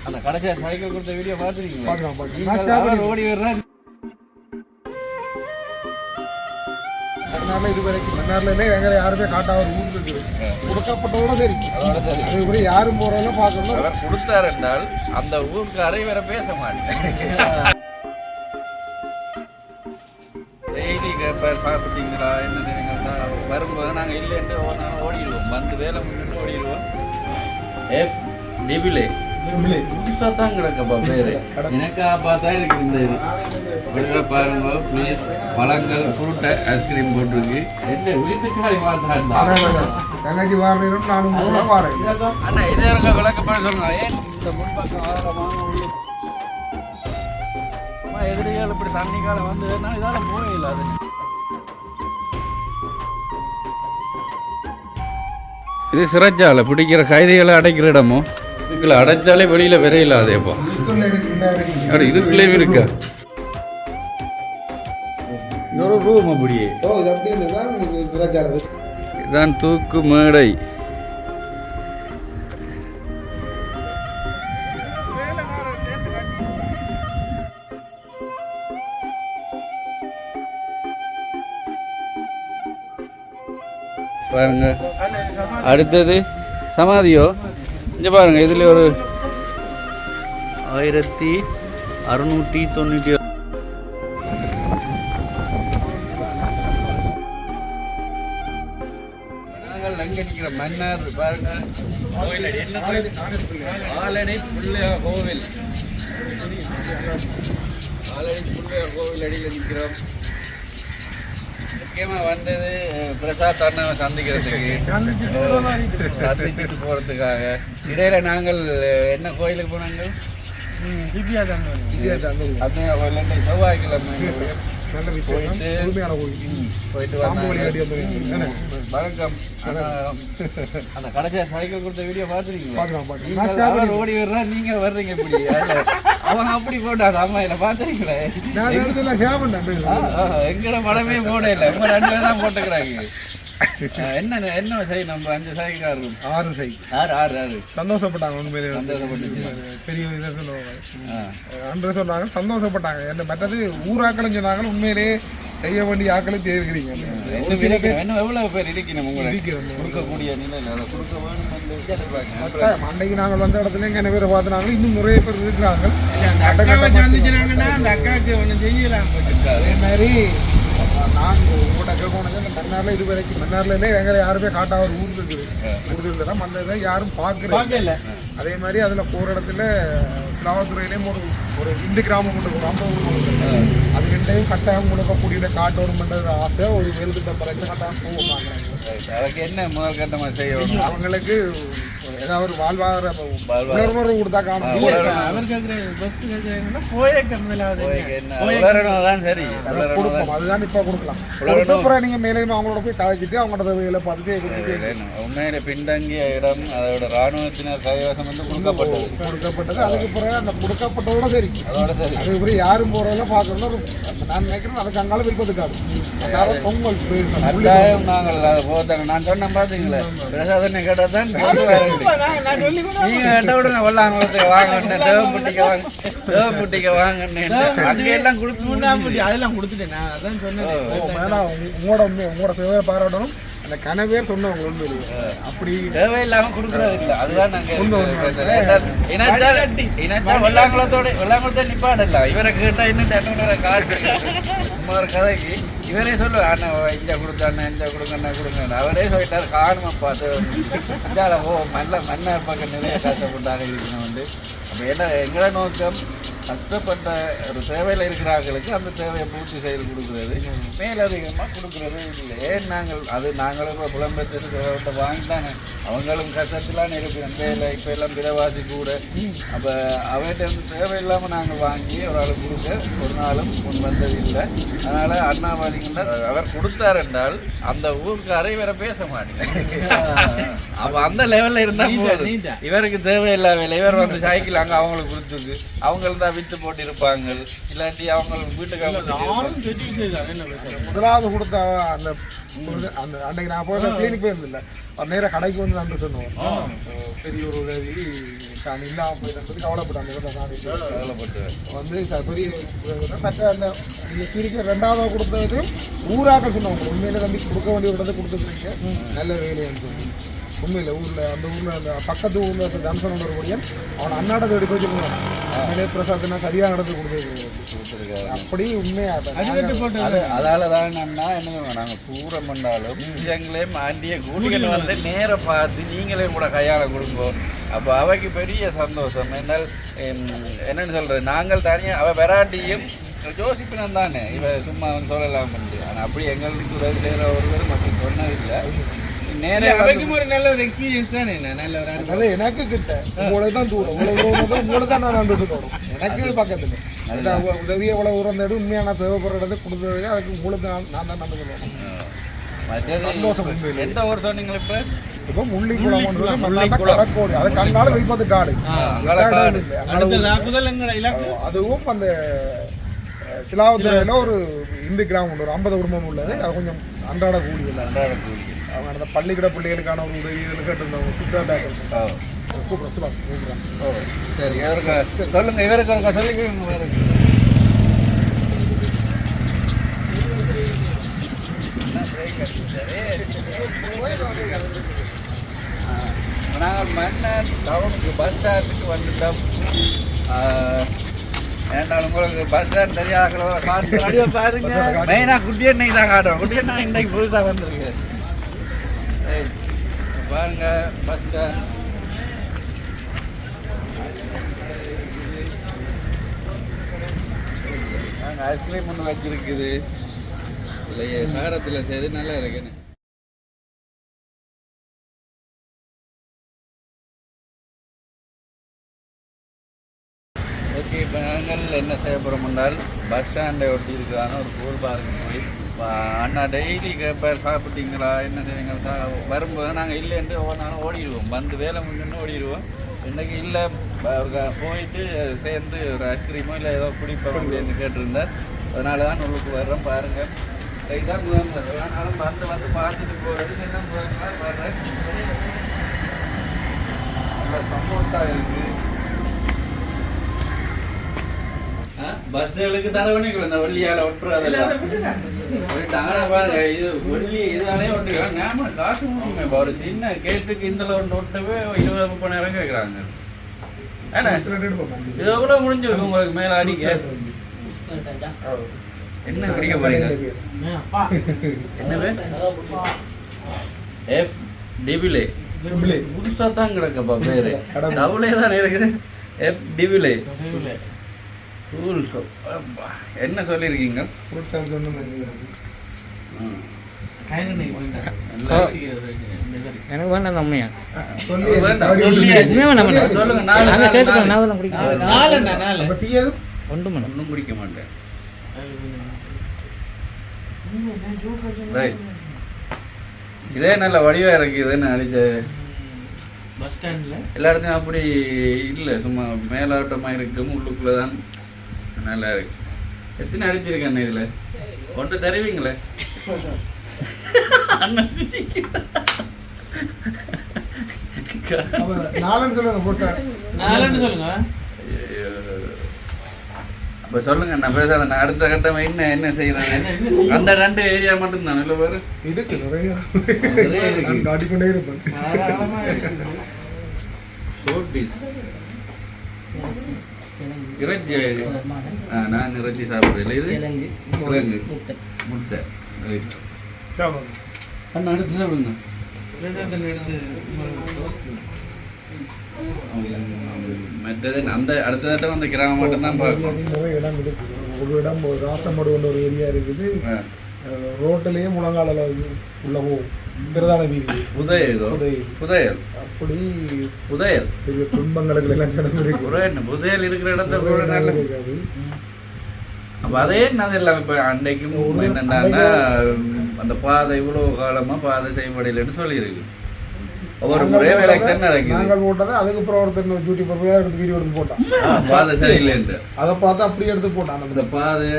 அந்த கடைசியா சைக்கிள் கொடுத்த வீடியோ பார்த்துருக்கீங்களா? ஓடி வர்றேன். மன்னார்ல இதுவரைக்கும் மன்னார்ல எங்களை யாருமே காட்டாத ஒரு ஊர் இருக்குது. கொடுக்கப்பட்டதோட சரி, அதுபடி யாரும் போறதெல்லாம் பார்க்கணும். அவர் கொடுத்தார் என்றால் அந்த ஊருக்கு அரைவர பேச மாட்டேன். டெய்லி கேட்பார் சாப்பிட்டீங்களா என்ன வரும்போது நாங்கள் இல்லைன்ட்டு ஓடிடுவோம். வந்து வேலை முன்னிட்டு ஓடிடுவோம். டிபிலே புதுசாக தான் கிடக்கப்பா பேர். எனக்கா பார்த்தா இருக்கு இந்த இது பாருங்க ப்ளீஸ். பழங்கள் ஃப்ரூட்டை ஐஸ்கிரீம் போட்டிருக்கு. என்ன வீட்டுக்காரி பார்த்தா தங்கச்சி வாரம் நானும் வாரேன். அண்ணா இதே இருக்க விளக்கப்பட சொல்லுங்க. ஏன் இந்த முன்பக்கம் ஆதாரமாக உள்ள எதிரிகள் இப்படி தண்ணி காலம் வந்ததுன்னா இதால் போயில்லை. அது இது சிறைச்சாலை பிடிக்கிற கைதிகளை அடைக்கிற இடமோ? இதுக்குள்ள அடைச்சாலே வெளியில விரையில அதேப்பா இதுக்குள்ளேயும் இருக்கா ஒரு ரூம் அப்படியே. இதுதான் தூக்கு மேடை. பாருங்க அடுத்தது சமாதியோ. இங்கே பாருங்க இதில் ஒரு 1690 நாங்கள் அங்கே நிற்கிற மன்னார் பாருங்க கோவில். என்ன ஆலடை பிள்ளையார் கோவில். ஆலடை பிள்ளையார் கோவில் அடியில் நிற்கிறோம். முக்கியமாக வந்தது பிரசாத் அண்ணாவை சந்திக்கிறதுக்கு, சந்திச்சுட்டு போகிறதுக்காக. இடையில நாங்கள் என்ன கோயிலுக்கு போனாங்க? செவ்வாய்க்கிழமை போயிட்டு வணக்கம். அந்த கடைசியா சைக்கிள் கொடுத்த வீடியோ பார்த்துருக்கீங்களா? ஓடி வர்றா, நீங்க வர்றீங்க இப்படி. அவன் அப்படி போட்டாங்க. அம்மா இல்ல பாத்துறீங்களே, எங்கட படமே போட இல்லை. உங்க 2 பேர் தான் போட்டுக்கிறாங்க. என்ன என்ன சைக்கிள்? நம்ம 5 சைக்கிள் 6 சைக்கிள் 6 சந்தோஷப்பட்டாங்க. உண்மையிலே பெரிய சொல்லுவாங்க. சொன்னாங்க சந்தோஷப்பட்டாங்க. என்ன மற்றது ஊராக்களும் சொன்னாங்க. உண்மையிலே செய்ய வேண்டிய ஆக்களும் செய்திருக்கிறீங்க. எவ்வளவு பேர் இருக்கணும் கொடுக்கக்கூடிய நிலையில் கொடுக்க வேணும். அன்றைக்கு நாங்கள் வந்த இடத்துல எங்க பேரை பார்த்துனாங்க. இன்னும் நிறைய பேர் இருக்கிறாங்க. அந்த அக்காவுக்கு ஒன்று செய்யலாம். அதே மாதிரி நாங்கள் உங்கள்கிட்ட கேட்கணும். மன்னார்ல இதுவரைக்கும் மன்னார்ல எங்களை யாருமே காட்டாத ஒரு ஊர் இருக்குது. ஊர் இருந்தா மன்னதை யாரும் பார்க்கல. அதே மாதிரி அதில் போகிற இடத்துல சிலாவத்துறையிலேயும் ஒரு இந்து கிராமம் கொண்டு ஒரு 50 ஊர். அது 2யும் கட்டாயம் கொடுக்கக்கூடிய காட்டோரும் பண்ணுறது ஆசை. ஒரு வெறுத்துட்ட பிறகு கட்டாயம் போவாங்க. அதுக்கு என்ன முதல் கட்டமாக செய்யணும்? அவங்களுக்கு ஏதாவது ஒரு வாழ்வாதார உணர்வு கொடுத்தா காணும். அதுதான் இப்ப கொடுக்கலாம். நீங்க மேலும் அவங்களோட போய் கதைச்சிட்டு அவங்களோட தேவைகளை பார்த்து உண்மையில பின்தங்கிய இடம் அதோட ராணுவத்தினர் கைவசம் வந்து கொடுக்கப்பட்டது. அதுக்கு பிறகு அந்த கொடுக்கப்பட்டதோட சரி, அதுக்கு பிறகு யாரும் போறதெல்லாம் பார்க்கணும். நான் நினைக்கிறேன் அதுக்கு அங்கால விருப்பத்துக்காது. பொங்கல் நாங்கள் போதாங்க. நான் சொன்னேன் பாத்தீங்களா, பிரசாதனை கேட்டாதான் நீங்க கேட்ட விட வெள்ளாங்குளத்துக்கு வாங்க, தேவப்பட்டிக்கு வாங்கன்னு அங்கெல்லாம் கொடுத்து அதெல்லாம் கொடுத்துட்டேன். நான் அதான் சொன்னேன். உங்களோட சேவையை பாராட்டணும். அந்த கனவேர் சொன்னவங்க உண்மையிலேயே அப்படி தேவையில்லாம கொடுக்குறது இல்லை. அதுதான் நாங்கள் வெள்ளாங்குளத்தோட நிப்பாடல. இவரை கேட்டா இன்னும் காட்டு சும்மா ஒரு கதைக்கு இவரே சொல்லுவார். அண்ணா இஞ்சா கொடுத்தாண்ணா இஞ்சா கொடுங்க அவரே சொல்லிட்டாரு. காணுமா பார்த்து மன்னார் பக்கம் நிறைய கஷ்டப்பட்டாங்க இருக்கணும் வந்து. அப்போ என்ன எங்களை நோக்கம் கஷ்டப்பட்ட ஒரு தேவையில் இருக்கிறார்களுக்கு அந்த தேவையை பூர்த்தி செய்து கொடுக்குறது, மேலதிகமாக கொடுக்குறது இல்லை. ஏன் நாங்களும் இப்போ புலம்பெயர்த்து வாங்கிட்டாங்க. அவங்களும் கஷ்டத்திலான இருக்கிறோம். வேலை இப்போ எல்லாம் விலைவாசி கூட. அப்போ அவர்கிட்ட தேவையில்லாமல் நாங்கள் வாங்கி ஒரு ஆள் கொடுக்க ஒரு நாளும் முன் வந்தது இல்லை. அதனால் அண்ணா பார்த்தீங்கன்னா அவர் கொடுத்தார் என்றால் அந்த ஊருக்கு அரைவரை பேச மாட்டேங்க. அப்போ அந்த லெவலில் இருந்தால் இவருக்கு தேவையில்லாத வேலை. இவர் வந்து சைக்கிள் அங்கே அவங்களுக்கு கொடுத்துருக்கு. அவங்களுக்கு தான் வித்து போட்டு இருப்பாங்க, இல்லாட்டி அவங்க வீட்டுக்கு முதலாவது கொடுத்த அந்த அந்த அன்னைக்கு நான் போய் கிளினிக் போயிருந்தில்ல நேராக கடைக்கு வந்து நன்றி சொன்னோம். பெரிய ஒரு உதவி தான் இல்லாமல் போய் கவலைப்பட்டு வந்து பெரிய மற்ற அந்த கிளினிக்கு ரெண்டாவது கொடுத்தது ஊராக்கள் சொன்னவங்க உண்மையில தம்பி கொடுக்க வேண்டிய விடத்தை கொடுத்துருக்கீங்க, நல்ல வேலைன்னு சொல்லி. உண்மையில் அந்த ஊரில் அந்த பக்கத்து ஊரில் இருக்க ஜான்சனோட ஒரு பையன் அவன் அண்ணாட தேடி போய் சொல்லுவான் பிரசாத்னா சரியாக நடந்து கொடுத்துருக்காரு. அப்படி உண்மையாக அதால தான் என்னன்னா என்ன நாங்கள் தூரம் பண்ணாலும் எங்களே மாண்டிய கூலிகள் வந்து நேர பார்த்து நீங்களே கூட கையாள கொடுப்போம். அப்போ அவைக்கு பெரிய சந்தோஷம். என்னால் என்னன்னு சொல்கிறது, நாங்கள் தனியாக அவள் வெராட்டியும் யோசிப்பினம் தானே இவ சும்மா வந்து சொல்லலாம் பண்ணி. ஆனால் அப்படி எங்களுக்கு உதவி செய்கிற ஒருவர் மட்டும் சொன்னதில்லை. ஒரு நல்ல ஒரு எக்ஸ்பீரியன்ஸ் தானே. நல்ல எனக்கு கிட்ட உங்களுக்கு தான் தூரம், உங்களுக்கு தான் நான் வந்து சொல்லணும். எனக்கு பக்கத்துல உதவி எவ்வளவு தூரம் தேடி உண்மையான தேவைப்படுற இடத்தை கொடுத்தது அதுக்கு உங்களுக்கு நான் தான் நம்ப சொல்லணும். சந்தோஷம். எந்த ஊர் சொன்னீங்க? இப்போ முள்ளிக்குளம் கடற்கோடி அது கண்ணால வெளிப்பது காடு. அதுவும் அந்த சிலாவத்துறையில ஒரு இந்து கிராமம் ஒரு 50 குடும்பம் உள்ளது. அது கொஞ்சம் அன்றாட கூலி அவங்க அந்த பள்ளிக்கூட பிள்ளைகளுக்கான ஒரு உதவி இதில் கேட்டிருந்தவங்க கூப்பிட்றேன் சுபாஷ் கூப்பிட்றேன். சரி இவருக்கு சொல்லுங்க, இவருக்கு சொல்லிக்கோங்க. நாங்கள் மன்னர் டவுனுக்கு பஸ் ஸ்டாண்டுக்கு வந்துட்டோம். ஏன்னால் உங்களுக்கு பஸ் ஸ்டாண்ட் தெரியாத பாருங்க. மெயினாக குட்டியண்ணை தான் காட்டுறோம். குட்டியண்ணா இன்னைக்கு புதுசாக வந்துருக்கு பாருங்க. பஸ் ஸ்டாண்ட் நாங்கள் ஐஸ்கிரீம் ஒன்று வச்சிருக்குது இல்லையே, காரத்தில் செய்து நல்லா இருக்குன்னு. ஓகே, இப்போ நாங்கள் என்ன செய்ய போகிறோம் என்றால் பஸ் ஸ்டாண்டை ஒட்டி இருக்கிறான ஒரு கூல் பாருக்கு போய் அண்ணா டெய்லி கேட்பார் சாப்பிட்டீங்களா என்ன செய்வீங்க வரும்போது நாங்கள் இல்லைன்ட்டு ஒவ்வொரு நாளும் ஓடிடுவோம். வந்து வேலை முடிஞ்சுன்னு ஓடிடுவோம். இன்றைக்கி இல்லை போயிட்டு சேர்ந்து ஒரு ஐஸ்கிரீமோ இல்லை ஏதோ குடிப்போம் அப்படின்னு கேட்டிருந்தார். அதனால தான் உங்களுக்கு வர்றோம். பாருங்கள் இதான் ஆனாலும் வந்து வந்து பார்த்துட்டு போகிறது என்ன வர்றேன். நல்ல சமோசா இருக்குது. பஸ்ஸுகளுக்கு தரவணிக்கும் இந்த வெள்ளியால ஒட்டுறதெல்லாம் பாருங்க. இது வெள்ளி இதாலே ஒட்டுக்கிறோம். ஞாபக காசு முடியுமே. இப்போ ஒரு சின்ன கேட்டுக்கு இந்த ஒன்று ஒட்டவே 20-30 கேட்குறாங்க. ஏன்னா இது எவ்வளோ முடிஞ்சிருக்கு உங்களுக்கு மேலே அடிக்க. என்ன குடிக்க போறீங்க? என்ன பேர்? எஃப் டிவிலே. புதுசாக தான் கிடக்கப்பா பேரு. டபுளே தான் இருக்குது. எஃப் டிவிலே. என்ன சொல்லியிருக்கீங்க? எனக்கு வேண்டாம் அம்மையா சொல்லுங்க. ஒன்றும் குடிக்க மாட்டேன். இதே நல்ல வடிவா இருக்குதுன்னு அடிச்ச பஸ் ஸ்டாண்ட்ல எல்லா இடத்தையும் அப்படி இல்லை, சும்மா மேலாட்டமாக இருக்கும், உள்ளுக்குள்ளதான் நல்லா இருக்கு. எத்தனை அடிச்சிருக்கேன் இதுல ஒன்று தருவீங்களே? அப்ப சொல்லுங்க, நான் பேசாத. அடுத்த கட்டம் என்ன செய்யறேன்? அந்த 2 ஏரியா மட்டும் தான் இல்லை பேரு இருக்கு, இறைச்சி. நான் இறைச்சி சாப்பிட்றேன். இது கிழங்கு முட்டை. அடுத்து சாப்பிடுங்க. மற்றது அந்த அடுத்த தட்டம் அந்த கிராமம் மட்டும்தான் பார்க்கணும். நிறைய இடம் இருக்கு. ஒரு இடம் ராசமடு ஒரு ஏரியா இருக்குது. ரோட்டிலேயே முழங்கால உள்ள போகும். பிரதான வீதி புதையல். அப்படி புதையல் பெரிய துன்பங்களுக்கு எல்லாம் புதையல் இருக்கிற இடத்துல அப்போ அதே அதெல்லாம் இப்போ அன்றைக்கும் என்னென்னா அந்த பாதை இவ்வளோ காலமாக பாதை செய்யப்படையிலன்னு சொல்லியிருக்கு. ஒவ்வொரு முறையும் எலெக்ஷன் நடக்குது. நாங்கள் போட்டதை அதுக்கப்புறம் ஒருத்தர் யூடியூப் எடுத்து வீடியோ எடுத்து போட்டான். பாதை சரியில்லைன்னு அதை பார்த்து அப்படியே எடுத்து போட்டான். அந்த பாதை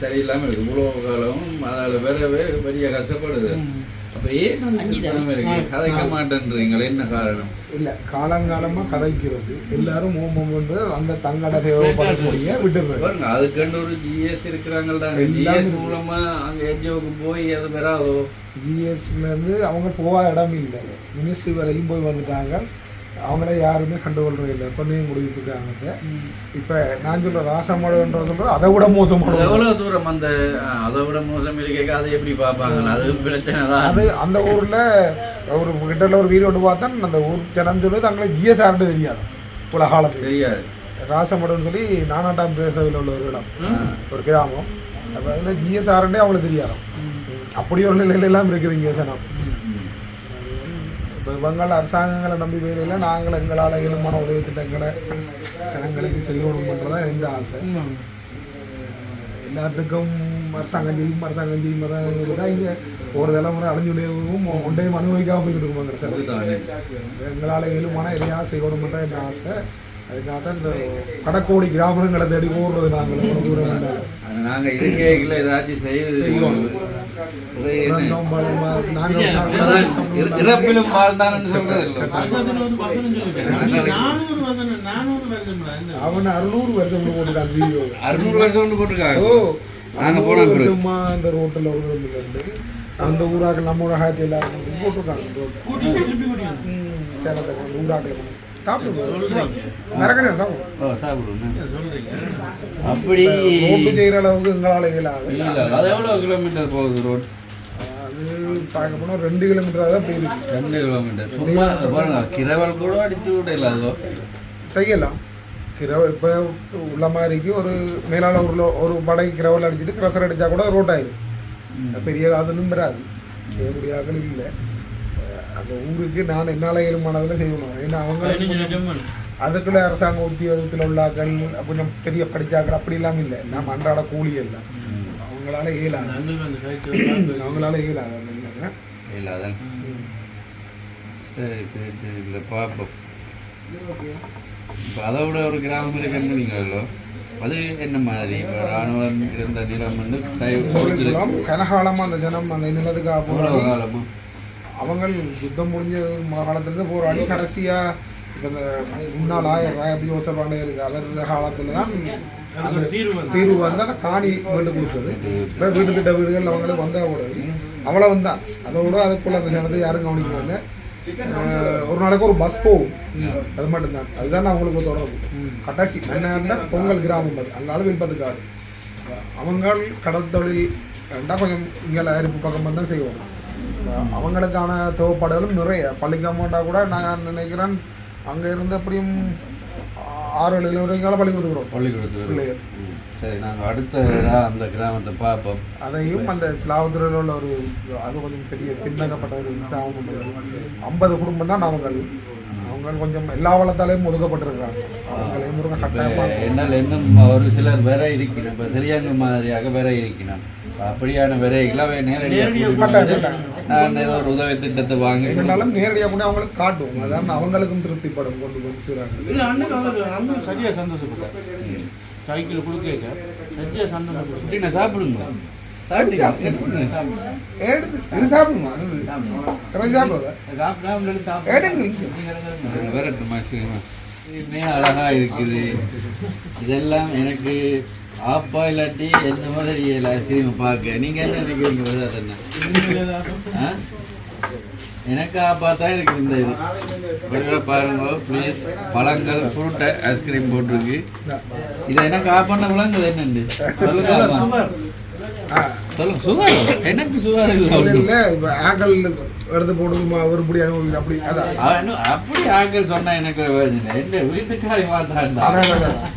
சரியில்லாம இருக்கு. இவ்வளோ காலம் அதில் வேறவே பெரிய கஷ்டப்படுது. அப்போ ஏன் கதைக்க மாட்டேன்றீங்களே, என்ன காரணம்? இல்லை, காலங்காலமா கதைக்கிறது எல்லாரும் வந்து அந்த தங்கட தேவைப்படக்கூடிய விட்டுறது. அதுக்கண்டு ஒரு ஜிஎஸ் இருக்கிறாங்கள்டா. ஜிஎஸ் மூலமா அங்க என்ஜிஓக்கு போய் அது பெறாதோ? ஜிஎஸ்ல இருந்து அவங்க போக இடம் இல்லை. மினிஸ்ட்ரி வரைக்கும் போய் வந்துட்டாங்க. அவங்கள யாருமே கண்டுகொள்றது இல்லை. கொண்டையும் குடியிருக்காங்க. இப்போ நான் சொல்ற ராசமாடுன்ற சொல்ற அதை விட மோசமான எவ்வளவு தூரம் அந்த அதை விட மோசம் இருக்க அதை எப்படி பார்ப்பாங்க? அது பிரச்சனை தான். அது அந்த ஊர்ல ஒரு கிட்ட ஒரு வீடு ஒன்று பார்த்தா அந்த ஊர் ஜனம் சொல்லுது அங்கே ஜிஎஸ்ஆர்னு தெரியாது. உலக காலத்துக்கு தெரியாது. ராசமாடுன்னு சொல்லி 4ஆம் பேசவில் உள்ள ஒரு இடம், ஒரு கிராமம். அப்போ அதில் ஜிஎஸ்ஆர்ன்றே அவங்களுக்கு தெரியாது. அப்படி ஒரு நிலையில எல்லாம் இருக்குது இங்கே சனம். இப்போ வங்காள அரசாங்கங்களை நம்பி வேலையில் நாங்கள் எங்களால் இயலுமான உதவி திட்டங்களை ஜனங்களுக்கு செய்யணும் பண்ணுறதான் எந்த ஆசை. எல்லாத்துக்கும் அரசாங்கம் செய்யும் தான் இங்கே ஒரு தலைமுறை அழிஞ்சுடையவும் ஒன்றையும் அனுபவிக்காமல் போய்கிட்டு இருக்குமாங்க சார். எங்களால் இயலுமான எதையாக செய்யணும் பண்ணுற என் ஆசை. அதுக்காக தான் இந்த கடக்கோடி கிராமங்களை தேடி ஓடுறது. நாங்கள் தூரம் வந்தாலும் நாங்கள் இருக்கையில் ஏதாச்சும் செய்வோம். இறப்பிலும் வாழ்ந்தான்னு சொல்றது அவன் 600 வருஷம் போட்டுருக்கான். வீடியோ 600 வருஷம் போட்டிருக்காங்க. நாங்க போன வருஷமா அந்த ரோட்டில் ஒரு அந்த ஊராக்கள் நம்ம ஊராக எல்லாரும் போட்டிருக்காங்க. ஊராக்கள் அப்படி செய்யற அளவுக்கு எங்களால் இயலாது. அது எவ்வளவு கிலோமீட்டர் போகுது ரோட்? அது பார்க்க போனா 2 கிலோமீட்டர் தான் போயிருக்கு. 2 கிலோமீட்டர் சும்மா பாருங்க. கிரவல் கூட அடிச்சு விட இல்லாதோ செய்யலாம். கிரவல் இப்போ உள்ள மாதிரிக்கு ஒரு மேலான ஒரு படை கிரவல் அடிச்சுட்டு கிரசர் அடிச்சா கூட ரோட் ஆயிடும். பெரிய காதலும் வராது. செய்யக்கூடிய ஆக்கள் இல்லை. அந்த ஊருக்கு நான் என்னால் இயலுமானதில் செய்யணும். ஏன்னா அவங்க அதுக்குள்ள அரசாங்க உத்தியோகத்தில் உள்ளாக்கள் கொஞ்சம் பெரிய படித்தாக்கள் அப்படி இல்லாமல் இல்லை. நம்ம அன்றாட கூலி எல்லாம் அவங்களால இயலாது. அவங்களால இயலாது. இல்லாத சரி இல்லை பார்ப்போம். இப்போ அதை விட ஒரு கிராமம் இருக்குங்களோ, அது என்ன மாதிரி? இப்போ ராணுவம் இருந்த நிலம் வந்து கனகாலமாக அந்த ஜனம் அந்த நிலத்துக்காக போகிற காலமாக அவங்க யுத்தம் முடிஞ்ச காலத்துலேருந்து போராடி கடைசியாக இப்போ இந்த முன்னாள் ராயப் யோசப் இருக்கு. அவர் காலத்தில் தான் அந்த தீர்வு வந்து அந்த காணி வீட்டு கொடுத்தது. இப்போ வீட்டு திட்ட வீடுகள் அவங்களுக்கு வந்தால் கூட அவ்வளவு தான். அதோட அதுக்குள்ள அந்த ஜனத்தை யாரும் கவனிக்கிறாங்க. ஒரு நாளைக்கு ஒரு பஸ் போகும். அது மட்டும்தான். அதுதான் அவங்களுக்கு தொடர்பு. கட்டாசி என்ன பொங்கல் கிராமம் அது அங்காலும் வில்பத்துக்காடு. அவங்க கடல் தொழில் கொஞ்சம் இங்கே அரிப்பு பக்கம் தான் செய்வாங்க. அவங்களுக்கான தேவைப்பாடுகளும் நிறைய. பள்ளிக்காமண்டா கூட நான் நினைக்கிறேன் அங்கே இருந்து அப்படியும் 6-7 கிலோமீட்டர் பள்ளி கொடுத்துக்கிறோம். சரி, நாங்கள் அடுத்த அந்த கிராமத்தை பார்ப்போம். அதையும் அந்த சிலாவத்துறையில் உள்ள ஒரு அது கொஞ்சம் பெரிய பின்னங்கப்பட்ட ஒரு கிராமம். 50 குடும்பம் தான் அவங்க கொஞ்சம் எல்லா வளத்தாலையும் ஒதுக்கப்பட்டிருக்கிறாங்க. அவங்களையும் ஒரு கட்டாயமாக என்னால் இன்னும் ஒரு சிலர் வேற இருக்கணும். இப்போ சரியாங்க மாதிரியாக வேற இருக்கணும். அப்படியான விரைகளை நேரடியாக நான் ஏதோ ஒரு உதவி திட்டத்தை வாங்கி இருந்தாலும் நேரடியாக கூட அவங்களுக்கு காட்டுவோம். அதான் அவங்களுக்கும் திருப்திப்படும். கொண்டு வந்து செய்கிறாங்க. சரியா சந்தோஷப்பட்டார். சைக்கிள் கொடுக்க சரியா சந்தோஷப்பட்டு சாப்பிடுங்க. அழகா இருக்குது. இதெல்லாம் எனக்கு ஆப்பா இல்லாட்டி என்ன மாதிரி ஐஸ்கிரீம் பார்க்க நீங்க என்ன நினைக்கிறீங்க? அதென்ன எனக்கு ஆப்பா தான் இருக்கு. இந்த இது பாருங்க ப்ளீஸ். பழங்கள் ஃப்ரூட்டை ஐஸ்கிரீம் போட்டிருக்கு. இதை எனக்கு ஆப்பான விளங்குது என்னண்டு சொல்லுங்க. சுகர் எனக்கு சுகர் இல்லை. ஆக்கள் எடுத்து போடுமா ஒரு அப்படி அப்படி ஆக்கள் சொன்னா எனக்கு என்ன வீட்டுக்காரி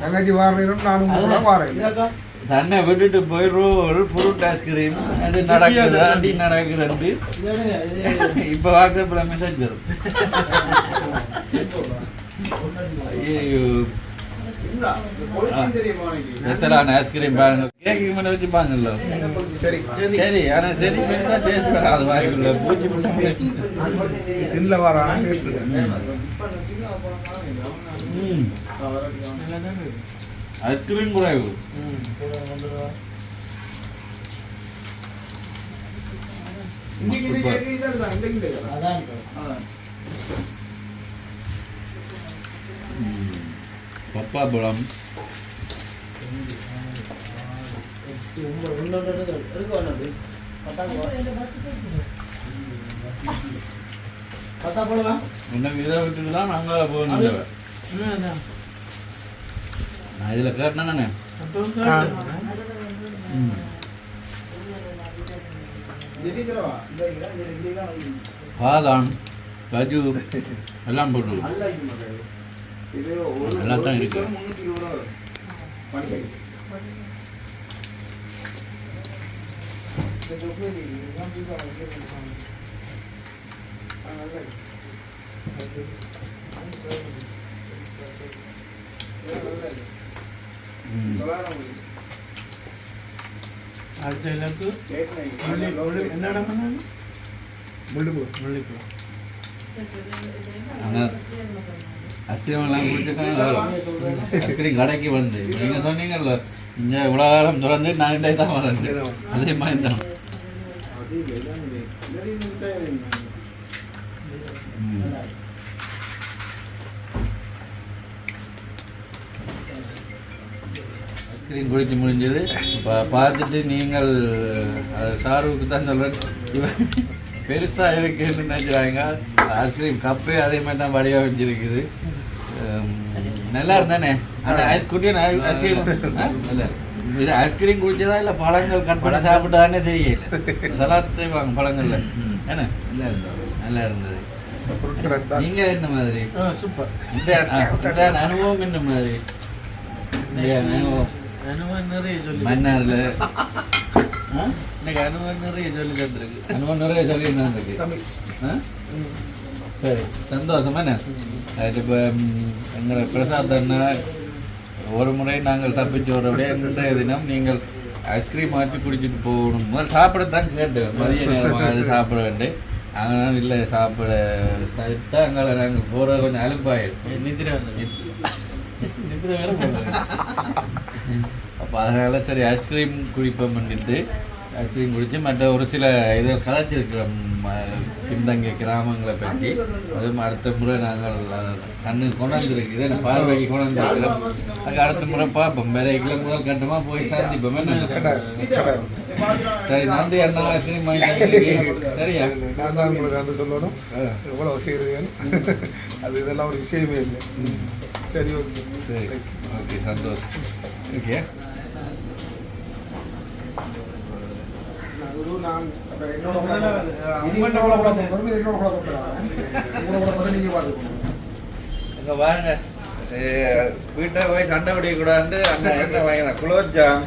தங்கச்சி வாரம் நானும் வாரேன். தன்னை விட்டுட்டு போயிடுறோம். ஃப்ரூட் ஐஸ்கிரீம் அது நடக்குது அடி நடக்குது. இப்போ வாட்ஸ்அப்ல மெசேஜ் வரும். ஐயோ ஸ்பெஷலான ஐஸ்கிரீம் பாருங்க கேக்கு மேலே வச்சுப்பாங்கல்ல சரி சரி ஆனால் சரி பெருசாக டேஸ்ட் வராது வாய்க்குள்ள பூச்சி பூச்சி இல்லை வர ஐஸ்கிரீம் குறைவு பப்பாபழம் இன்னைக்கு இதை விட்டுட்டு தான் நாங்கள் போகணும் நான் இதில் கேட்டேன் நானே பாதாம் கஜு எல்லாம் போட்டு நல்லா தான் இருக்கு அடுத்த இலக்கு என்னடா பண்ணாங்க முள்ளிப்பூ ஆனால் ஐஸ்கிரீமெல்லாம் குடிச்சிருக்காங்க ஐஸ்கிரீம் கடைக்கு வந்து நீங்கள் சொன்னீங்கல்ல இங்கே இவ்வளோ காலம் திறந்து நான் தான் வரேன் அதே மாதிரி தான் ஐஸ்கிரீம் குடிச்சு முடிஞ்சது இப்போ பார்த்துட்டு நீங்கள் சாருவுக்கு தான் சொல்கிறேன் இவன் பெருசாக இருக்குன்னு நினைக்கிறாங்க ஐஸ்கிரீம் கப்பே அதே மாதிரி தான் வடிவாக வச்சிருக்குது நல்லா இருந்தானே அந்த ஐஸ்கிரீம் நல்லா இது ஐஸ்கிரீம் குடிச்சதா இல்லை பழங்கள் கட் பண்ணி சாப்பிட்டதானே தெரியல சலாட் செய்வாங்க பழங்கள்ல ஏன்னா நல்லா இருந்தது நீங்கள் என்ன மாதிரி சூப்பர் இந்த அனுபவம் என்ன மாதிரி அனுபவம் நிறைய சொல்லி மன்னார்ல இன்னைக்கு அனுபவம் நிறைய சொல்லி தந்துருக்கு அனுபவம் நிறைய சொல்லி இருக்கு சரி சந்தோஷம் என்ன இப்போ எங்களை பிரசாத் அண்ணா ஒரு முறை நாங்கள் தப்பிச்சு வரவுடைய இன்றைய தினம் நீங்கள் ஐஸ்கிரீம் மாற்றி குடிச்சிட்டு போகணும் முதல் சாப்பிடத்தான் கேட்டேன் மதிய நேரமாக அது சாப்பிட வேண்டேன் அதனால் இல்லை சாப்பிட சரிட்டா அங்கே நாங்கள் போகிற கொஞ்சம் அலுப்பாயிடும் நிதிரை வந்து நிதிரை வேற போடுறேன் அப்போ அதனால் சரி ஐஸ்கிரீம் குடிப்போம் பண்ணிட்டு ஐஸ்கிரீம் குடித்து மற்ற ஒரு சில இதை கதைச்சிருக்கிறோம் பின்தங்கிய கிராமங்களை பற்றி அதுவும் அடுத்த முறை நாங்கள் கண்ணு கொண்டாந்துருக்கு இதை பார்வைக்கு கொண்டாந்துருக்கிறோம் அதுக்கு அடுத்த முறை பார்ப்போம் வேற கிலோ முதல் கட்டமாக போய் சாந்திப்போம் என்ன சரி நன்றி அண்ணா ஐஸ்கிரீம் வாங்கிட்டு சரியா நான் தான் உங்களுக்கு வந்து சொல்லணும் எவ்வளோ செய்கிறீங்க அது இதெல்லாம் ஒரு விஷயமே இல்லை சரி ஓகே சரி ஓகே சந்தோஷம் ஓகே நான் அங்கே வாங்க வீட்டை போய் சண்டை பிடிக்கக்கூடாது அந்த என்ன வாங்கினா குலோப்ஜாம்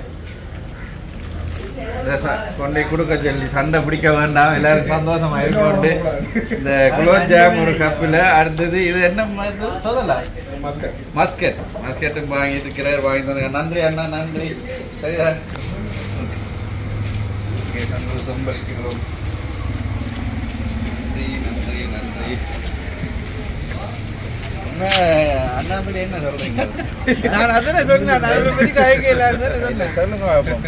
கொண்டை கொடுக்க சொல்லி சண்டை பிடிக்க வேண்டாம் எல்லாரும் சந்தோஷமா இருக்கோண்டு இந்த குலோப்ஜாம் ஒரு கப்பில் அடுத்தது இது என்ன சொல்லலாம் மஸ்கெட் வாங்கிட்டு இருக்கிறார் வாங்கி தந்தாங்க நன்றி அண்ணா நன்றி சரியா ஓகே சந்தோஷம் பலிக்கிறோம் நன்றி நன்றி அண்ணாமலை என்ன சொல்றீங்க நான் அதானே சொன்னேன் அதை பற்றி காய்க்கல சொல்லுங்க பார்ப்போம்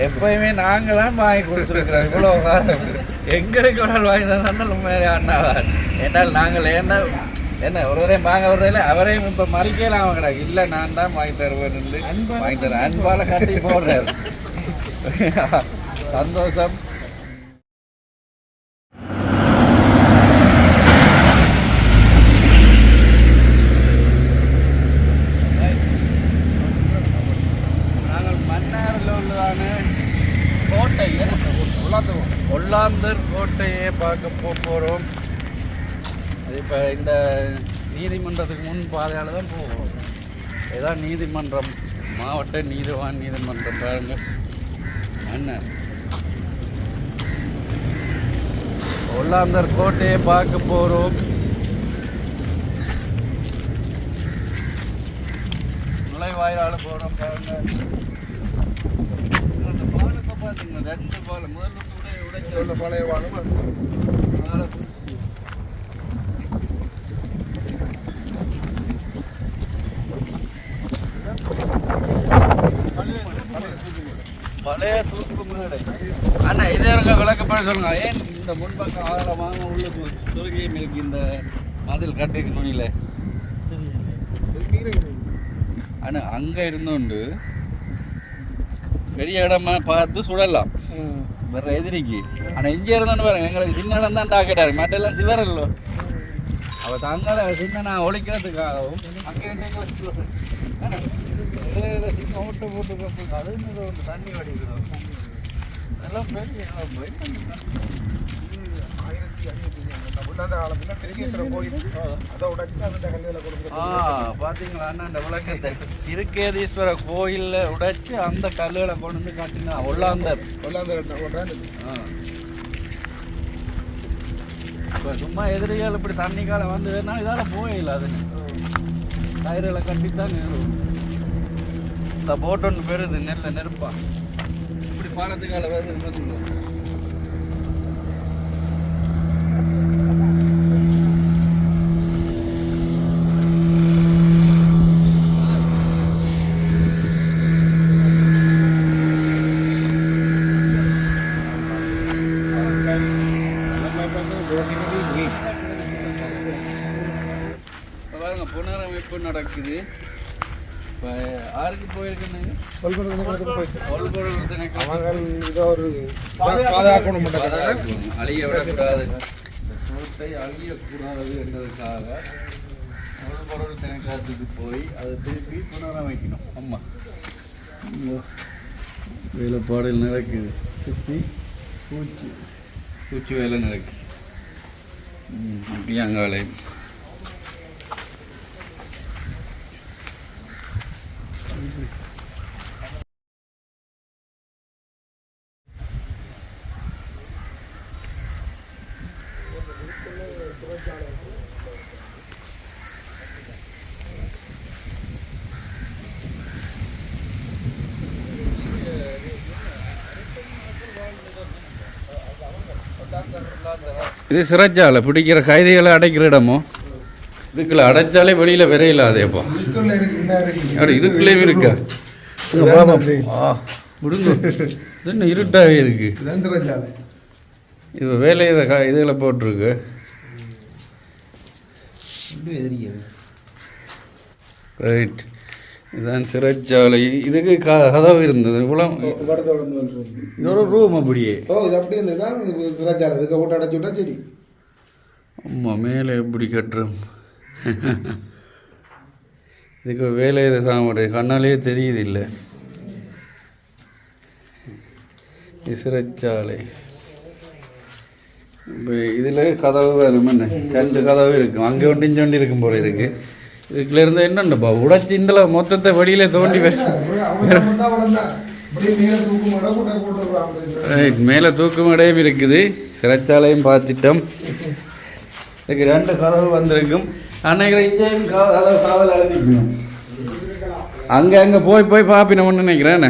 எப்பயுமே நாங்கள் தான் வாங்கி கொடுத்துருக்குறோம் இவ்வளோ காலம் எங்களுக்கு ஒரு நாள் வாங்கி தந்தாலும் உண்மையிலே அண்ணாவா ஏன்னால் நாங்கள் என்ன ஒரு வரையும் வாங்க வர்றதில்ல அவரையும் இப்போ மறிக்கலாம் வாங்கினாங்க இல்லை நான் தான் வாங்கி தருவேன் வாங்கி தரேன் அன்பால் கட்டி போடுறாரு சந்தோஷம் ஒல்லாந்தர் கோட்டையை பார்க்க போகிறோம் அது இப்போ இந்த நீதிமன்றத்துக்கு முன் பாதையால் தான் போவோம் இதுதான் நீதிமன்றம் மாவட்ட நீதிவான் நீதிமன்றம் பாருங்க என்ன ஒல்லாந்தர் கோட்டையை பார்க்க போகிறோம் நுழைவாயிலால் போகிறோம் பாருங்க. அந்த பால் இப்போ பார்த்தீங்கன்னா 2 பால் முதல்ல உடைச்சு பழைய வாழும் பழைய தூக்கு மேடை. அண்ணா இதே இருக்க விளக்கப்பட சொல்லுங்க. ஏன் இந்த முன்பக்கம் ஆழமாக உள்ளுக்கு சுருகி மில்கி இந்த மதில் கட்டிருக்கு நுனியில்? அண்ணா அங்கே இருந்தோண்டு பெரிய இடமா பார்த்து சுடலாம் வேற எதிரிக்கு. ஆனால் இங்கே இருந்தோன்னு பாருங்க, எங்களுக்கு சின்ன இடம் தான் டாக்கெட்டாரு, மற்றெல்லாம் சிவரல்லோ. அவள் தங்களை சின்ன நான் ஒழிக்கிறதுக்காகவும் அங்கே சின்ன ஓட்டு போட்டு அது ஒரு தண்ணி வடிக்கிறோம். அதெல்லாம் பெரிய பார்த்தீங்களா அண்ணா அந்த விளக்கத்தை திருக்கேதீஸ்வர கோயிலில் உடைச்சு அந்த கல்லுகளை கொண்டு வந்து காட்டினா ஒல்லாந்தர். இப்போ சும்மா எதிரிகள் இப்படி தண்ணி காலம் வந்து வேணாலும் இதால் போயிடல. அது டயர்களை கட்டித்தான் இந்த போட் ஒன்று பெறுது நெல்ல நெருப்பா இப்படி பாலத்துக்கால வருது பார்த்தீங்களா? பாருங்க புனரமைப்பு நடக்குது. இப்போ யாருக்கு போயிருக்குன்னு அழிய விடக்கூடாது, சோத்தை அழியக்கூடாது என்பதற்காக பொருள் திணைக்காத்துக்கு போய் அதை திருப்பி புனரமைக்கணும். அம்மா வேலைப்பாடுகள் நடக்குது, சுற்றி பூச்சி வேலை நடக்குது. அப்படியே அங்காலே இது சிறைச்சாலை பிடிக்கிற கைதிகளை அடைக்கிற இடமோ? இதுக்குள்ள அடைச்சாலே வெளியில விரையில அதேப்பா இதுக்குள்ளேயும் இருக்கா? விடுங்க, இது என்ன இருட்டாகவே இருக்கு. இது வேலை இதில் போட்டிருக்கு. ரைட், இதுதான் சிறைச்சாலை. இதுக்கு கதவு இருந்தது. இது ஒரு ரூம் அப்படியே. சரி. ஆமாம், மேலே எப்படி கட்டுறோம்? இதுக்கு வேலை இதை சாப்பிட கண்ணாலே தெரியுது இல்லை. சிறைச்சாலை இப்போ இதில் கதவு வரும், என்ன 2 கதவு இருக்கும். அங்கே ஒன்று இங்கே ஒன்று இருக்கும் போல இருக்கு. இதுக்குள்ள இருந்து என்னண்டப்பா உடைச்சி இந்த மொத்தத்தை வெளியில தோண்டி மேலே தூக்கும் இடையும் இருக்குது. சிறைச்சாலையும் பார்த்துட்டோம். இதுக்கு 2 கதவு வந்திருக்கும். அன்னைக்கு இங்கேயும் கதவு காவல் எழுதிக்கணும். அங்கே போய் பார்ப்பின ஒன்று நினைக்கிறேன்.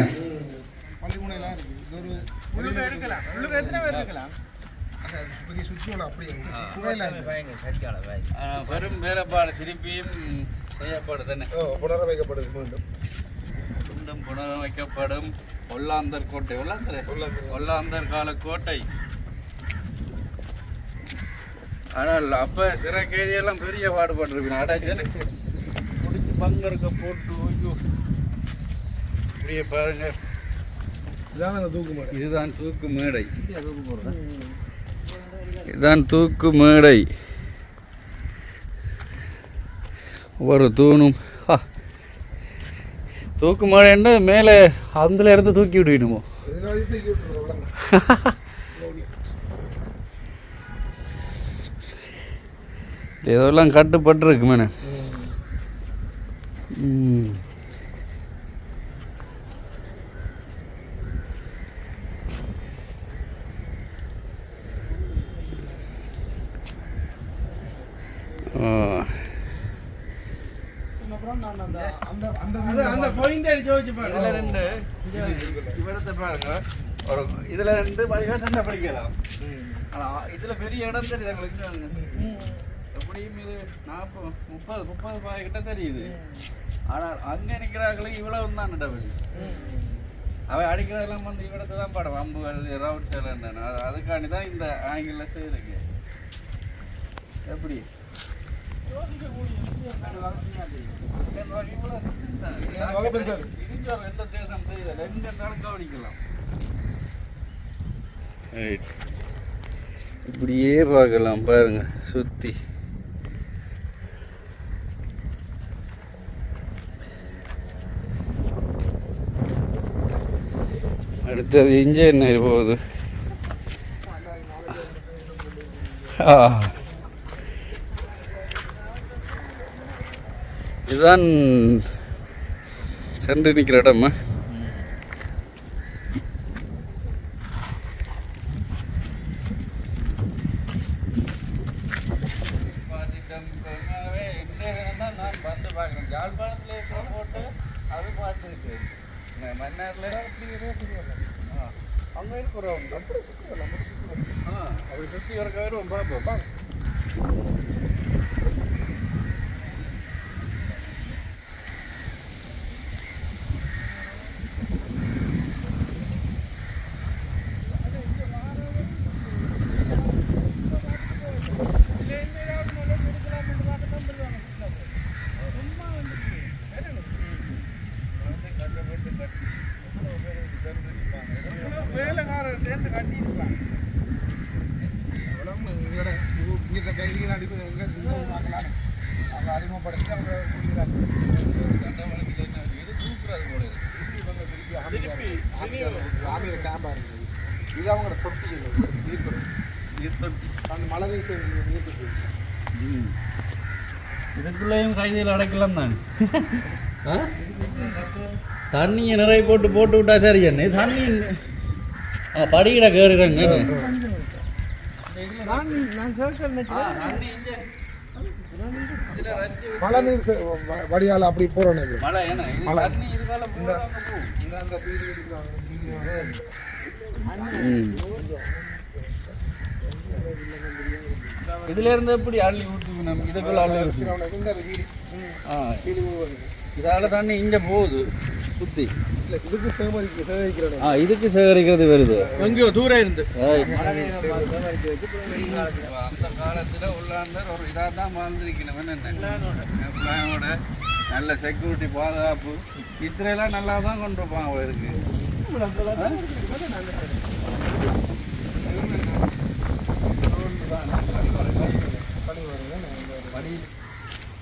பெரும் வேலைப்பாடு திருப்பியும் செய்யப்படுதுன்னு புனரமைக்கப்படும். ஒல்லாந்தர் கோட்டை, ஒல்லாந்தர் கால கோட்டை. ஆனால் அப்ப சிறை கைதியெல்லாம் பெரிய பாடுபட்டுருப்பீங்க. அடைச்சனு முடிச்சு பங்கருக்க போட்டு இப்படியே பாருங்க. இதுதான் தூக்கு மேடை. இதுதான் தூக்கு மேடை. ஒவ்வொரு தூணும் தூக்கு மேடைன்னு மேலே அதுல இருந்து தூக்கி விடுவீனுமோ? ஏதோலாம் கட்டுப்பட்டுருக்கு மேனே. அந்த பாயிண்ட் அடிச்சு வச்சு பாருங்க. இதுல ரெண்டு இவரத்தை பாருங்க, ஒரு இதுல ரெண்டு வழிகாட்டு படிக்கலாம். ஆனா இதுல பெரிய இடம் தெரியுது எங்களுக்கு. எப்படியும் இது 40-30 பாய் கிட்ட தெரியுது. ஆனால் அங்க நிக்கிறாங்களுக்கு இவ்வளவு தான் டபுள். அவன் அடிக்கிறதெல்லாம் வந்து இவரத்தை தான் படம் அம்புகள் ரவுட் சேலன். அதுக்காண்டி தான் இந்த ஆங்கிள் செய்யுதுக்கு. எப்படி இப்படியே பார்க்கலாம் பாருங்க சுத்தி. அடுத்தது இன்ஜின் போகுது. இதுதான் சென்று நிற்கிற இடமா. நான் வந்து பார்க்குறேன் ஜாழ்ப்பாணத்தில் இருக்கிற போட்டு அது பாட்டு இருக்கு. மன்னாரில் அங்கே இருக்கிறோம் அப்படி சுற்றி வர வருவோம் பார்ப்போம். வேலைக்காரர் சேர்ந்து கட்டியிருப்பாங்க. இந்த கைதிகள் அடிப்பது எங்கே அவங்க அறிமுகப்படுத்தி அவங்க குடிக்கிறாங்க. இது தூக்குறது போல ஆமிய கேம்பாக இருக்குது. இது அவங்களோட தொட்டி நீர்த்தொட்டி. அந்த மழை வீச நீர்த்தொட்டி. இதுக்குள்ளேயும் கைதியில் அடைக்கலாம் தான். தண்ணியை நிறைய போட்டு விட்டா சரி என்ன தண்ணி படிக்கிட கேறுறாங்க. மழை நீர் வடியால் அப்படி போகிறோன்னு இதுல இருந்து எப்படி அள்ளி ஊற்றுக்கணும். இதுக்குள்ள அள்ளி இதால தண்ணி இங்க போகுது சுத்தி. இதுக்கு சேகரிக்கிறது இதுக்கு சேகரிக்கிறது வருது எங்கேயோ தூரம் இருந்து. அந்த காலத்துல உள்ளாண்ட ஒரு இதாக தான் வாழ்ந்துருக்கணும். என்னோட நல்ல செக்யூரிட்டி பாதுகாப்பு இத்திரையெல்லாம் நல்லா தான் கொண்டு இருப்பாங்க. இருக்கு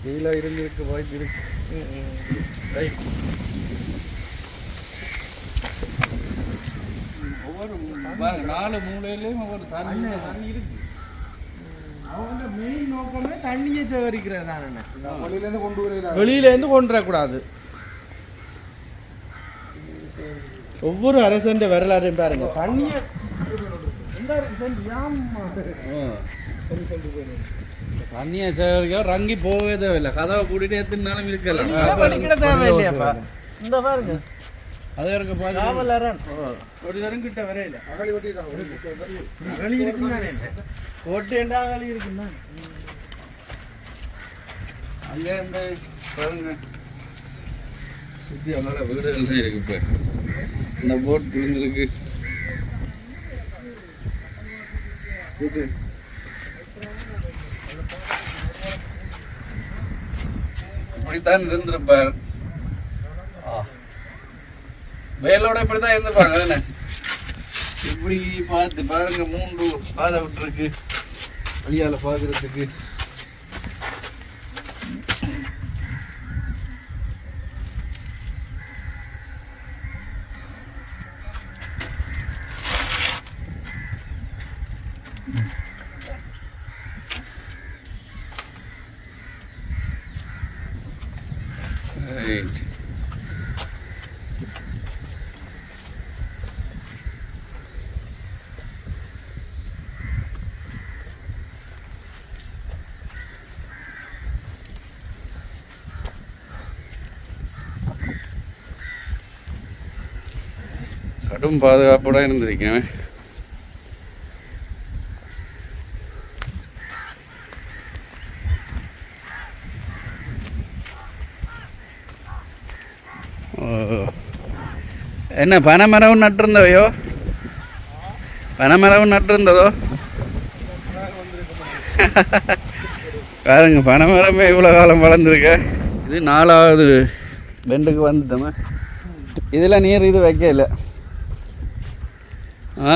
கீழே இருந்திருக்கு வாய்ப்பு இருக்கு. ஒவ்வொரு 4 மூலையிலையும் ஒவ்வொரு தண்ணி இருக்கு. அவங்க மெயின் நோக்கமே தண்ணியை சேகரிக்கிறது தானே. வெளியிலேருந்து கொண்டு வர வெளியிலேருந்து கொண்டு வரக்கூடாது. ஒவ்வொரு அரசன் வரலாற்றையும் பாருங்க. தண்ணியை தண்ணியை சேகரிக்க ரங்கி போகவே தேவையில்லை. கதவை கூட்டிட்டு எத்தனாலும் இருக்கலாம். தேவையில்லையாப்பா. இந்த பாருங்க அது இருக்க ஒரு தரம் கிட்ட வரையில அகழி வெட்டி அகழி இருக்குன்னு கோட்டை அகழி இருக்குன்னா அங்கே இந்த பாருங்க சுற்றி அவங்களோட வீடுகள் தான் இருக்கு. இப்போ இந்த போட் விழுந்துருக்கு. இப்படித்தான் இருந்திருப்பார். வேலோட இப்படிதான் இருந்திருப்பாங்க. தானே இப்படி பார்த்து பாருங்க 3 பாதை விட்டுருக்கு வழியால பாக்குறதுக்கு. Right. கடும் பாதுகாப்போட இருந்திருக்கேன். என்ன பனைமரம் நட்டிருந்தவையோ? பனைமரம் நட்டிருந்ததோ? பாருங்க, பனைமரமே இவ்வளோ காலம் வளர்ந்துருக்க. இது 4வது பெண்டுக்கு வந்துட்டோமே. இதில் நீர் இது வைக்கல. ஆ,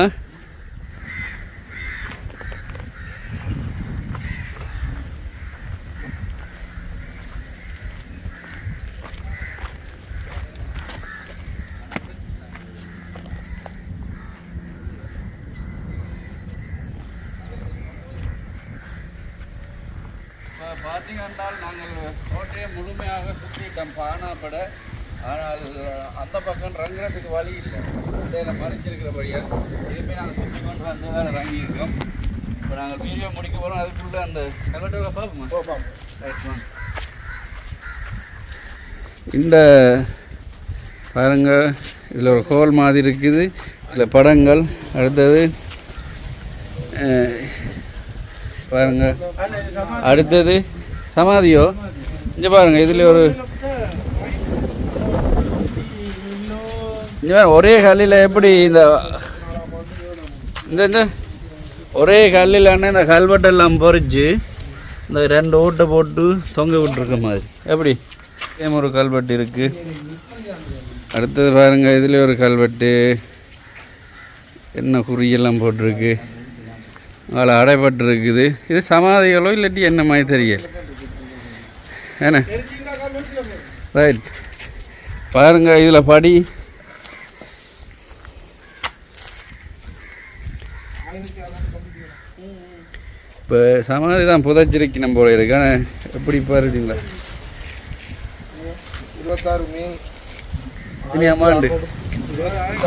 பார்த்தீங்கன்னா நாங்கள் கோட்டையை முழுமையாக சுற்றிட்டோம் பானாப்பட. ஆனால் அந்த பக்கம் ரங்குறதுக்கு வழி இல்லை, இதில் மறைச்சிருக்கிறபடியாக இதுவுமே நாங்கள் சுற்றி கொண்டு வந்து தான் இறங்கியிருக்கோம். இப்போ நாங்கள் வீடியோ முடிக்க போகிறோம். அதுக்குள்ளே அந்த கல்வெட்டை பார்ப்போமா? இந்த பாருங்க, இதில் ஒரு ஹோல் மாதிரி இருக்குது, இதில் படங்கள். அடுத்தது பாருங்க, அடுத்தது சமாதியோ. இங்கே பாருங்க, இதில் ஒரு ஒரே கல்லில் எப்படி இந்த இந்த ஒரே கல்லில் இந்த கல்வெட்டெல்லாம் பொறிச்சு இந்த 2 ஓட்டை போட்டு தொங்க விட்டுருக்க மாதிரி எப்படி ஒரு கல்வெட்டு இருக்குது. அடுத்தது பாருங்க, இதில் ஒரு கல்வெட்டு என்ன குறியெல்லாம் போட்டிருக்கு, அதில் அடைப்பட்டு இருக்குது. இது சமாதிகளோ இல்லாட்டி என்ன மாதிரி தெரியல. ஏன்னா ரைட் பாருங்க, இதில் படி இப்போ சமாதி தான் புதைச்சிருக்கணும் போல இருக்கு. ஆனால் எப்படி பாருங்களா, 26 மே ஆண்டு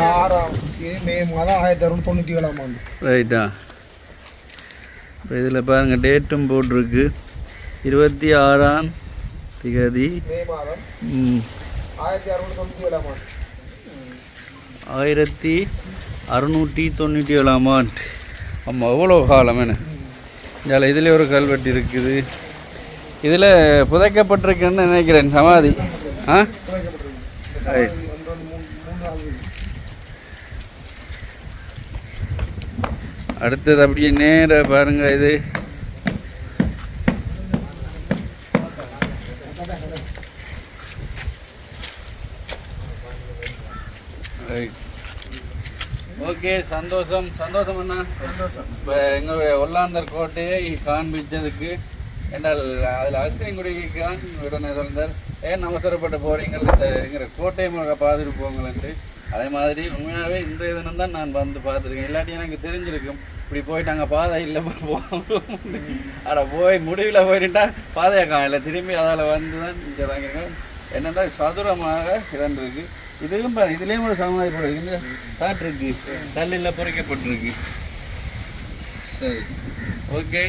26 மே மாதம் 1697 ஆண்டு. ரைட்டா. இப்போ இதில் பாருங்கள் டேட்டும் போட்டிருக்கு, 26ஆம் தேதி மே மாதம் 1697 ஆண்டு. ஆமாம், எவ்வளோ காலம் என்ன. இதில் ஒரு கல்வெட்டு இருக்குது, இதில் புதைக்கப்பட்டிருக்குன்னு நினைக்கிறேன் சமாதி. ஆ, ரைட். அடுத்தது அப்படியே நேர பாருங்க, இது ஓகே. சந்தோஷம் அண்ணா, சந்தோஷம். இப்போ எங்களுடைய ஒல்லாந்தர் கோட்டையை காண்பிச்சதுக்கு என்றால் அதில் அஸ்திரிங்குடிக்கான் உடனே சொல்றார், ஏன் அவசரப்பட்டு போகிறீங்கள், இந்த எங்கிற கோட்டையை பார்த்துட்டு போங்களேன்ட்டு. அதே மாதிரி உண்மையாகவே இன்றைய தினம் தான் நான் வந்து பார்த்துருக்கேன். இல்லாட்டி எனக்கு தெரிஞ்சிருக்கும் இப்படி போயிட்டு அங்கே பாதை இல்லை அதை போய் முடிவில் போயிட்டா பாதையை காணல, திரும்பி அதில் வந்து தான் இங்கே வாங்கியிருக்கேன். என்னென்னா சதுரமாக இதன்றிருக்கு. இதுவும் இதுலேயும் ஒரு சமாதி போட்டிருக்கு, காட்டிருக்கு, கல்லில் பொறிக்கப்பட்டிருக்கு. சரி, ஓகே.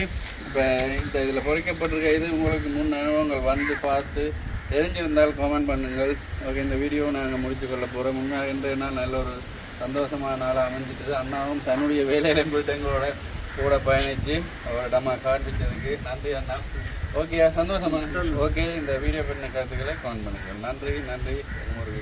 இப்போ இந்த இதில் பொறிக்கப்பட்டிருக்க இது உங்களுக்கு முன் அனுபவங்கள் வந்து பார்த்து தெரிஞ்சிருந்தால் கமெண்ட் பண்ணுங்கள். ஓகே, இந்த வீடியோவை நாங்கள் முடித்து கொள்ள போகிறோம். உண்மையாக இன்றைய நாள் நல்ல ஒரு சந்தோஷமான நாளாக அமைஞ்சிட்டு, அண்ணாவும் தன்னுடைய வேலையிலும் போய்ட்டு எங்களோட கூட பயணித்து அவரிடமா காண்பிச்சதுக்கு நன்றி அண்ணா. ஓகே, சந்தோஷமா. ஓகே, இந்த வீடியோ பற்றின கருத்துக்களை கமெண்ட் பண்ணுங்கள். நன்றி. ஒரு